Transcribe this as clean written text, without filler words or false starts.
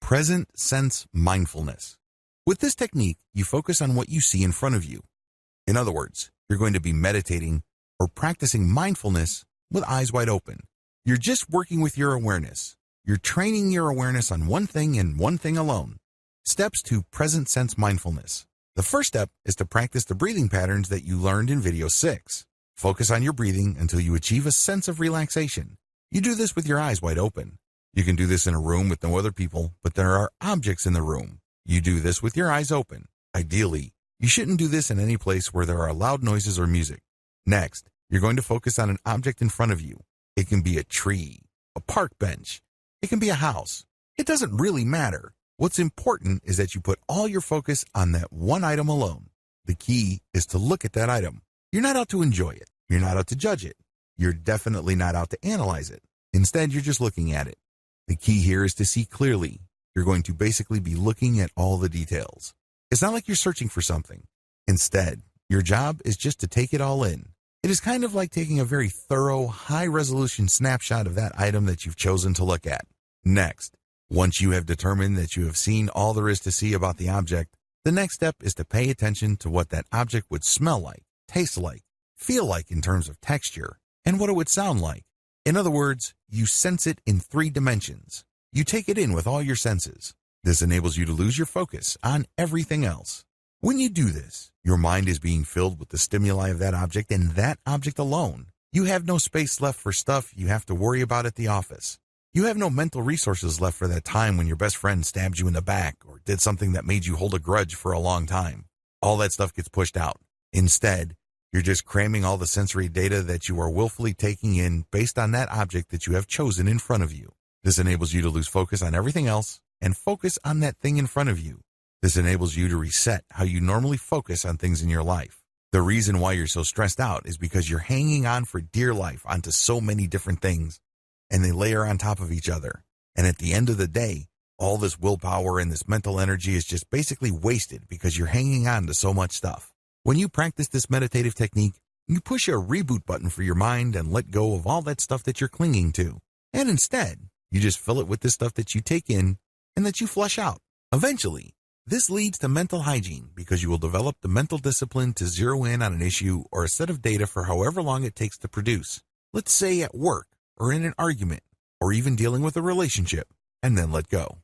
present sense mindfulness. With this technique, you focus on what you see in front of you. In other words, you're going to be meditating or practicing mindfulness with eyes wide open. You're just working with your awareness. You're training your awareness on one thing and one thing alone. Steps to present sense mindfulness. The first step is to practice the breathing patterns that you learned in video 6. Focus on your breathing until you achieve a sense of relaxation. You do this with your eyes wide open. You can do this in a room with no other people, but there are objects in the room. You do this with your eyes open. Ideally, you shouldn't do this in any place where there are loud noises or music. Next, you're going to focus on an object in front of you. It can be a tree, a park bench. It can be a house. It doesn't really matter. What's important is that you put all your focus on that one item alone. The key is to look at that item. You're not out to enjoy it. You're not out to judge it. You're definitely not out to analyze it. Instead, you're just looking at it. The key here is to see clearly. You're going to basically be looking at all the details. It's not like you're searching for something. Instead, your job is just to take it all in. It is kind of like taking a very thorough, high-resolution snapshot of that item that you've chosen to look at. Next, once you have determined that you have seen all there is to see about the object, the next step is to pay attention to what that object would smell like, taste like, feel like in terms of texture, and what it would sound like. In other words, you sense it in 3 dimensions. You take it in with all your senses. This enables you to lose your focus on everything else. When you do this, your mind is being filled with the stimuli of that object and that object alone. You have no space left for stuff you have to worry about at the office. You have no mental resources left for that time when your best friend stabbed you in the back or did something that made you hold a grudge for a long time. All that stuff gets pushed out. Instead, you're just cramming all the sensory data that you are willfully taking in based on that object that you have chosen in front of you. This enables you to lose focus on everything else and focus on that thing in front of you. This enables you to reset how you normally focus on things in your life. The reason why you're so stressed out is because you're hanging on for dear life onto so many different things, and they layer on top of each other. And at the end of the day, all this willpower and this mental energy is just basically wasted because you're hanging on to so much stuff. When you practice this meditative technique, you push a reboot button for your mind and let go of all that stuff that you're clinging to. And instead, you just fill it with the stuff that you take in and that you flush out. Eventually, this leads to mental hygiene because you will develop the mental discipline to zero in on an issue or a set of data for however long it takes to produce. Let's say at work or in an argument or even dealing with a relationship, and then let go.